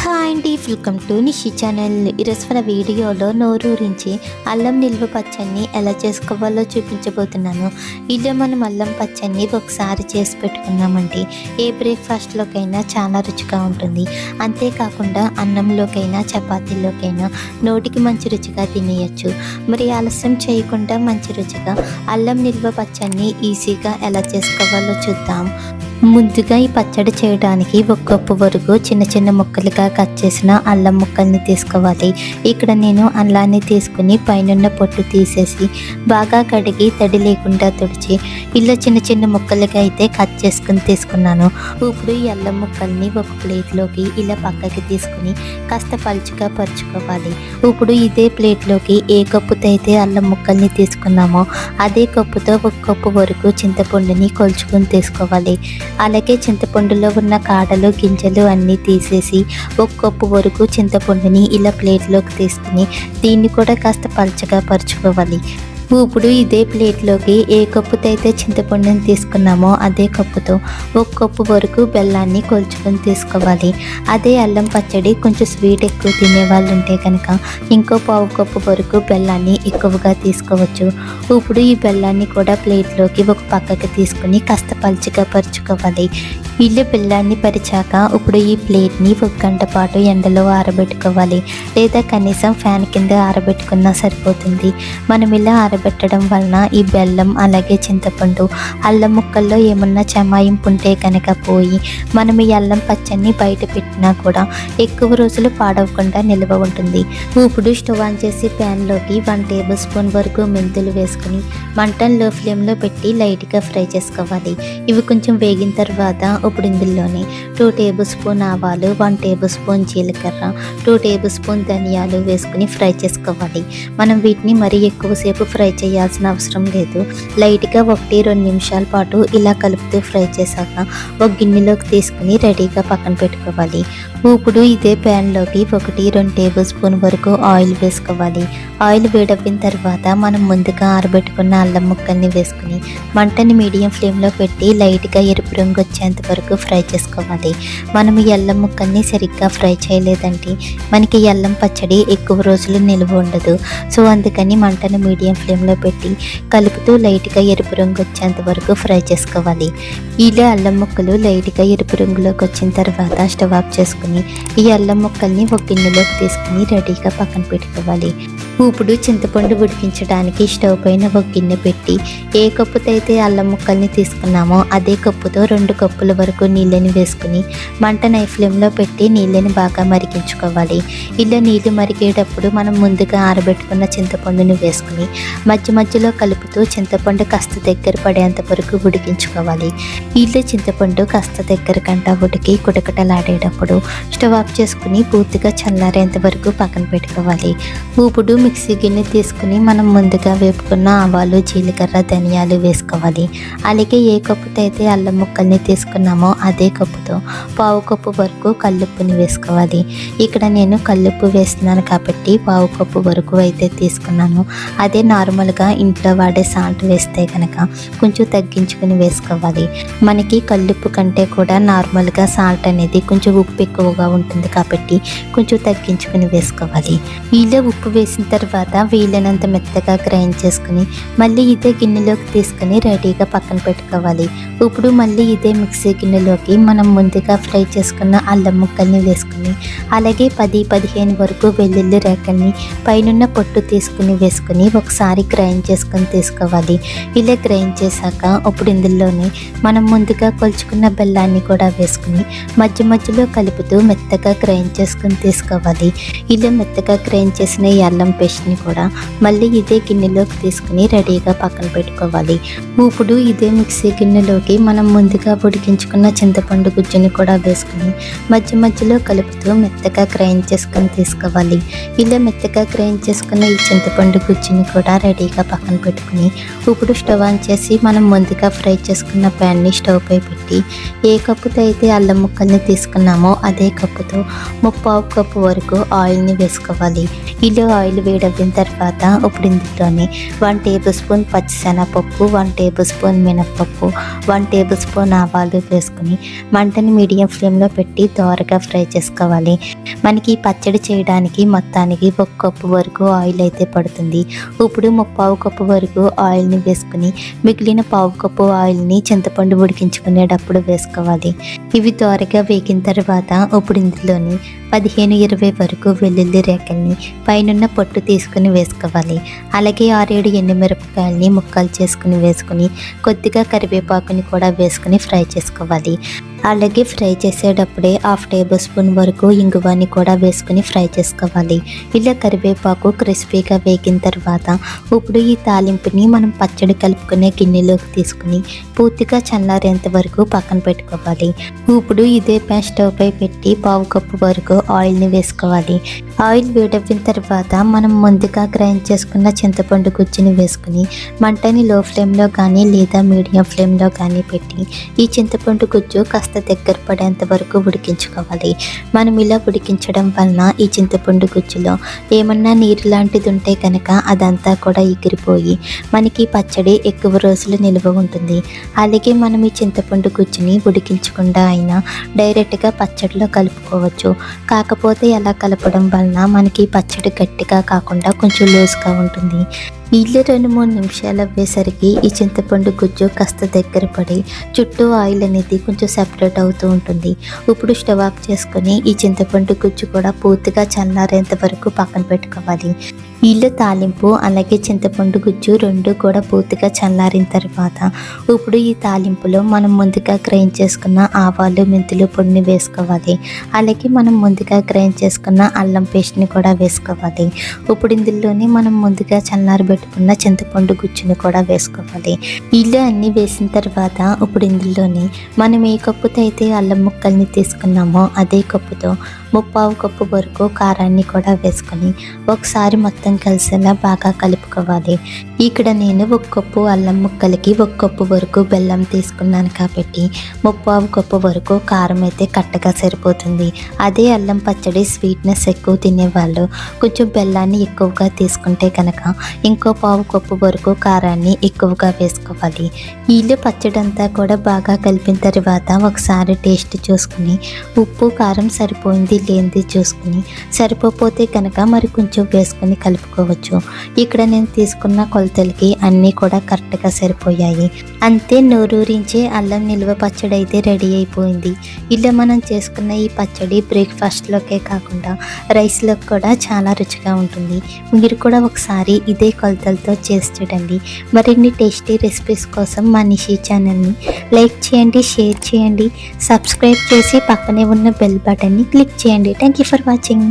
Hi అండి, welcome to Nishi channel. ఈరోజు మన వీడియోలో నోరూరించి అల్లం నిల్వ పచ్చడిని ఎలా చేసుకోవాలో చూపించబోతున్నాను. ఇలా మనం అల్లం పచ్చడిని ఒకసారి చేసి పెట్టుకున్నామంటే ఏ బ్రేక్ఫాస్ట్లోకైనా చాలా రుచిగా ఉంటుంది. అంతేకాకుండా అన్నంలోకైనా చపాతీలోకైనా నోటికి మంచి రుచిగా తినేయచ్చు. మరి ఆలస్యం చేయకుండా మంచి రుచిగా అల్లం నిల్వ పచ్చడిని ఈజీగా ఎలా చేసుకోవాలో చూద్దాం. ముందుగా ఈ పచ్చడి చేయడానికి 1 కప్పు వరకు చిన్న చిన్న ముక్కలుగా కట్ చేసిన అల్లం ముక్కల్ని తీసుకోవాలి. ఇక్కడ నేను అల్లాన్ని తీసుకుని పైనున్న పొట్టు తీసేసి బాగా కడిగి తడి లేకుండా తుడిచి ఇలా చిన్న చిన్న ముక్కలుగా అయితే కట్ చేసుకుని తీసుకున్నాను. ఇప్పుడు ఈ అల్లం ముక్కల్ని ఒక ప్లేట్లోకి ఇలా పక్కకి తీసుకుని కాస్త పలుచగా పరుచుకోవాలి. ఇప్పుడు ఇదే ప్లేట్లోకి ఏ కప్పుతో అయితే అల్లం ముక్కల్ని తీసుకున్నామో అదే కప్పుతో 1 కప్పు వరకు చింతపండుని కొలుచుకొని తీసుకోవాలి. అలాగే చింతపండులో ఉన్న కాడలు గింజలు అన్నీ తీసేసి 1 కప్పు వరకు చింతపండుని ఇలా ప్లేట్లోకి తీసుకుని దీన్ని కూడా కాస్త పలుచగా పరుచుకోవాలి. ఇప్పుడు ఇదే ప్లేట్లోకి ఏ కప్పుతో అయితే చింతపండుని తీసుకున్నామో అదే కప్పుతో 1 కప్పు వరకు బెల్లాన్ని కొలుచుకొని తీసుకోవాలి. అదే అల్లం పచ్చడి కొంచెం స్వీట్ ఎక్కువ తినేవాళ్ళు ఉంటే కనుక ఇంకో 1/2 కప్పు వరకు బెల్లాన్ని ఎక్కువగా తీసుకోవచ్చు. ఇప్పుడు ఈ బెల్లాన్ని కూడా ప్లేట్లోకి ఒక పక్కకి తీసుకుని కాస్త పలుచగా పరుచుకోవాలి. ఇలా బెల్లాన్ని పరిచాక ఇప్పుడు ఈ ప్లేట్ని 1 గంట పాటు ఎండలో ఆరబెట్టుకోవాలి. లేదా కనీసం ఫ్యాన్ కింద ఆరబెట్టుకున్నా సరిపోతుంది. మనం ఇలా ఆరబెట్టడం వలన ఈ బెల్లం అలాగే చింతపండు అల్లం ముక్కల్లో ఏమన్నా చెమాయింపు ఉంటే కనుక పోయి మనం ఈ అల్లం పచ్చడిని బయట పెట్టినా కూడా ఎక్కువ రోజులు పాడవకుండా నిల్వ ఉంటుంది. ఇప్పుడు స్టవ్ ఆన్ చేసి ప్యాన్లోకి 1 టేబుల్ స్పూన్ వరకు మెంతులు వేసుకుని మంటను లో ఫ్లేమ్లో పెట్టి లైట్గా ఫ్రై చేసుకోవాలి. ఇవి కొంచెం వేగిన తర్వాత ఇప్పుడు ఇందులోనే 2 టేబుల్ స్పూన్ ఆవాలు, 1 టేబుల్ స్పూన్ జీలకర్ర, 2 టేబుల్ స్పూన్ ధనియాలు వేసుకుని ఫ్రై చేసుకోవాలి. మనం వీటిని మరీ ఎక్కువసేపు ఫ్రై చేయాల్సిన అవసరం లేదు. లైట్గా 1-2 నిమిషాల పాటు ఇలా కలుపుతూ ఫ్రై చేశాక ఒక గిన్నెలోకి తీసుకుని రెడీగా పక్కన పెట్టుకోవాలి. ఇప్పుడు ఇదే ప్యాన్లోకి 1-2 టేబుల్ స్పూన్ వరకు ఆయిల్ వేసుకోవాలి. ఆయిల్ వేడెక్కిన తర్వాత మనం ముందుగా ఆరబెట్టుకున్న అల్లం ముక్కల్ని వేసుకుని మంటని మీడియం ఫ్లేమ్లో పెట్టి లైట్గా ఎరుపు రంగు వచ్చేంత వరకు ఫ్రై చేసుకోవాలి. మనం ఈ అల్లం ముక్కల్ని సరిగ్గా ఫ్రై చేయలేదంటే మనకి అల్లం పచ్చడి ఎక్కువ రోజులు నిల్వ ఉండదు. సో అందుకని మంటను మీడియం ఫ్లేమ్లో పెట్టి కలుపుతూ లైట్గా ఎరుపు రంగు వచ్చేంత వరకు ఫ్రై చేసుకోవాలి. ఇలా అల్లం ముక్కలు లైట్గా ఎరుపు రంగులోకి వచ్చిన తర్వాత స్టవ్ ఆఫ్ చేసుకుని ఈ అల్లం ముక్కల్ని ఒక గిన్నెలోకి తీసుకుని రెడీగా పక్కన పెట్టుకోవాలి. ఇప్పుడు చింతపండు ఉడికించడానికి స్టవ్ పైన ఒక గిన్నె పెట్టి ఏ కప్పుతో అయితే అల్లం ముక్కల్ని తీసుకున్నామో అదే కప్పుతో 2 కప్పుల వరకు నీళ్ళని వేసుకుని మంట హై ఫ్లేమ్లో పెట్టి నీళ్ళని బాగా మరిగించుకోవాలి. ఇలా నీళ్ళు మరిగేటప్పుడు మనం ముందుగా ఆరబెట్టుకున్న చింతపండుని వేసుకుని మధ్య మధ్యలో కలుపుతూ చింతపండు కాస్త దగ్గర పడేంత వరకు ఉడికించుకోవాలి. ఇలా చింతపండు కాస్త దగ్గర కంట ఉడికి కుడకటలాడేటప్పుడు స్టవ్ ఆఫ్ చేసుకుని పూర్తిగా చల్లారేంత వరకు పక్కన పెట్టుకోవాలి. ఇప్పుడు మిక్సీ గిన్నె తీసుకుని మనం ముందుగా వేపుకున్న ఆవాలు, జీలకర్ర, ధనియాలు వేసుకోవాలి. అలాగే ఏ కప్పుతో అయితే అల్లం ముక్కల్ని తీసుకున్నామో అదే కప్పుతో 1/2 కప్పు వరకు కల్లుప్పుని వేసుకోవాలి. ఇక్కడ నేను కల్లుప్పు వేస్తున్నాను కాబట్టి 1/2 కప్పు వరకు అయితే తీసుకున్నాను. అదే నార్మల్గా ఇంట్లో వాడే సాల్ట్ వేస్తే కనుక కొంచెం తగ్గించుకుని వేసుకోవాలి. మనకి కల్లుప్పు కంటే కూడా నార్మల్గా సాల్ట్ అనేది కొంచెం ఉప్పు ఎక్కువగా ఉంటుంది కాబట్టి కొంచెం తగ్గించుకుని వేసుకోవాలి. ఇలా ఉప్పు వేసిన తర్వాత వీలైనంత మెత్తగా గ్రైండ్ చేసుకుని మళ్ళీ ఇదే గిన్నెలోకి తీసుకుని రెడీగా పక్కన పెట్టుకోవాలి. ఇప్పుడు మళ్ళీ ఇదే మిక్సీ గిన్నెలోకి మనం ముందుగా ఫ్రై చేసుకున్న అల్లం ముక్కల్ని వేసుకుని అలాగే 10-15 వరకు వెల్లుల్లి రేకల్ని పైనున్న పొట్టు తీసుకుని వేసుకుని ఒకసారి గ్రైండ్ చేసుకుని తీసుకోవాలి. ఇలా గ్రైండ్ చేశాక ఇప్పుడు ఇందులోనే మనం ముందుగా కొలుచుకున్న బెల్లాన్ని కూడా వేసుకుని మధ్య మధ్యలో కలుపుతూ మెత్తగా గ్రైండ్ చేసుకుని తీసుకోవాలి. ఇలా మెత్తగా గ్రైండ్ చేసిన ఈ అల్లం పేస్ట్ని కూడా మళ్ళీ ఇదే గిన్నెలోకి తీసుకుని రెడీగా పక్కన పెట్టుకోవాలి. ఇప్పుడు ఇదే మిక్సీ గిన్నెలోకి మనం ముందుగా ఉడికించుకున్న చింతపండు గుజ్జుని కూడా వేసుకుని మధ్య మధ్యలో కలుపుతూ మెత్తగా గ్రైండ్ చేసుకుని తీసుకోవాలి. ఇలా మెత్తగా గ్రైండ్ చేసుకున్న ఈ చింతపండు గుజ్జుని కూడా రెడీగా పక్కన పెట్టుకుని ఇప్పుడు స్టవ్ ఆన్ చేసి మనం ముందుగా ఫ్రై చేసుకున్న ప్యాన్ని స్టవ్ పై పెట్టి ఏ కప్పుతో అయితే అల్లం ముక్కల్ని తీసుకున్నామో అదే కప్పుతో 1/2 కప్పు వరకు ఆయిల్ని వేసుకోవాలి. ఇలా ఆయిల్ వేడవ్విన తర్వాత ఇప్పుడు ఇందులోని 1 టేబుల్ స్పూన్ పచ్చిశనగపప్పు, 1 టేబుల్ స్పూన్ మినప్పప్పు, 1 టేబుల్ స్పూన్ ఆవాలు వేసుకుని మంటని మీడియం ఫ్లేమ్లో పెట్టి దోరగా ఫ్రై చేసుకోవాలి. మనకి ఈ పచ్చడి చేయడానికి మొత్తానికి 1 కప్పు వరకు ఆయిల్ అయితే పడుతుంది. ఇప్పుడు 3/4 కప్పు వరకు ఆయిల్ని వేసుకుని మిగిలిన 1/2 కప్పు ఆయిల్ని చింతపండు ఉడికించుకునేటప్పుడు వేసుకోవాలి. ఇవి దోరగా వేగిన తర్వాత ఇప్పుడు ఇందులోని 15-20 వరకు వెల్లుల్లి రేకల్ని పైనున్న పొట్టు తీసుకుని వేసుకోవాలి. అలాగే 6-7 ఎండుమిరపకాయలని ముక్కలు చేసుకుని వేసుకుని కొద్దిగా కరివేపాకుని కూడా వేసుకుని ఫ్రై చేసుకోవాలి. అలాగే ఫ్రై చేసేటప్పుడే 1/2 టేబుల్ స్పూన్ వరకు ఇంగువని కూడా వేసుకుని ఫ్రై చేసుకోవాలి. ఇలా కరివేపాకు క్రిస్పీగా వేగిన తర్వాత ఇప్పుడు ఈ తాలింపుని మనం పచ్చడి కలుపుకునే గిన్నెలోకి తీసుకుని పూర్తిగా చల్లారేంత వరకు పక్కన పెట్టుకోవాలి. ఇప్పుడు ఇదే ప్యాన్ స్టవ్ పై పెట్టి 1/2 కప్పు వరకు ఆయిల్ని వేసుకోవాలి. ఆయిల్ వేడవ్విన తర్వాత మనం ముందుగా గ్రైండ్ చేసుకున్న చింతపండు గుజ్జుని వేసుకుని మంటని లో ఫ్లేమ్లో కానీ లేదా మీడియం ఫ్లేమ్లో కానీ పెట్టి ఈ చింతపండు గుజ్జు కాస్త దగ్గర పడేంత వరకు ఉడికించుకోవాలి. మనం ఇలా ఉడికించడం వలన ఈ చింతపండు గుజ్జులో ఏమన్నా నీరు లాంటిది ఉంటే కనుక అదంతా కూడా ఎగిరిపోయి మనకి పచ్చడి ఎక్కువ రోజులు నిల్వ ఉంటుంది. అలాగే మనం ఈ చింతపండు గుజ్జుని ఉడికించకుండా అయినా డైరెక్ట్గా పచ్చడిలో కలుపుకోవచ్చు. కాకపోతే ఎలా కలపడం వలన మనకి పచ్చడి గట్టిగా కాకుండా కొంచెం లూజ్గా ఉంటుంది. ఇల్లు 2-3 నిమిషాలు అవ్వేసరికి ఈ చింతపండు గుజ్జు కాస్త దగ్గర పడి చుట్టూ ఆయిల్ అనేది కొంచెం సెపరేట్ అవుతూ ఉంటుంది. ఇప్పుడు స్టవ్ ఆఫ్ చేసుకొని ఈ చింతపండు గుజ్జు కూడా పూర్తిగా చల్లారేంత వరకు పక్కన పెట్టుకోవాలి. ఇల్లు తాలింపు అలాగే చింతపండు గుజ్జు రెండు కూడా పూర్తిగా చల్లారిన తర్వాత ఇప్పుడు ఈ తాలింపులో మనం ముందుగా గ్రైండ్ చేసుకున్న ఆవాలు మెంతులు పొడిని వేసుకోవాలి. అలాగే మనం ముందుగా గ్రైండ్ చేసుకున్న అల్లం పేస్ట్ని కూడా వేసుకోవాలి. ఇప్పుడు ఇందులోనే మనం ముందుగా చల్లారబెట్టుకున్న చింతపండు గుజ్జుని కూడా వేసుకోవాలి. ఇల్లు అన్నీ వేసిన తర్వాత ఇప్పుడు ఇందులోని మనం ఏ కప్పుతో అయితే అల్లం ముక్కల్ని తీసుకున్నామో అదే కప్పుతో 3/4 కప్పు వరకు కారాన్ని కూడా వేసుకొని ఒకసారి మొత్తం కలిసేలా బాగా కలుపుకోవాలి. ఇక్కడ నేను 1 కప్పు అల్లం ముక్కలకి 1 కప్పు వరకు బెల్లం తీసుకున్నాను కాబట్టి 3/4 కప్పు వరకు కారం అయితే కరెక్ట్గా సరిపోతుంది. అదే అల్లం పచ్చడి స్వీట్నెస్ ఎక్కువ తినేవాళ్ళు కొంచెం బెల్లాన్ని ఎక్కువగా తీసుకుంటే కనుక ఇంకో 1/4 కప్పు వరకు కారాన్ని ఎక్కువగా వేసుకోవాలి. వీళ్ళు పచ్చడి అంతా కూడా బాగా కలిపిన తర్వాత ఒకసారి టేస్ట్ చూసుకుని ఉప్పు కారం సరిపోయింది లేనిది చూసుకుని సరిపోతే కనుక మరి కొంచెం వేసుకుని కలుపుకోవచ్చు. ఇక్కడ నేను తీసుకున్న కొలతలకి అన్నీ కూడా కరెక్ట్గా సరిపోయాయి. అంతే నోరూరించే అల్లం నిల్వ పచ్చడి అయితే రెడీ అయిపోయింది. ఇలా మనం చేసుకున్న ఈ పచ్చడి బ్రేక్ఫాస్ట్లోకే కాకుండా రైస్లోకి కూడా చాలా రుచిగా ఉంటుంది. మీరు కూడా ఒకసారి ఇదే కొలతలతో చేసి చూడండి. మరిన్ని టేస్టీ రెసిపీస్ కోసం మా నిషి ఛానల్ని లైక్ చేయండి, షేర్ చేయండి, సబ్స్క్రైబ్ చేసి పక్కనే ఉన్న బెల్ బటన్ని క్లిక్ చేయండి. Thank you for watching.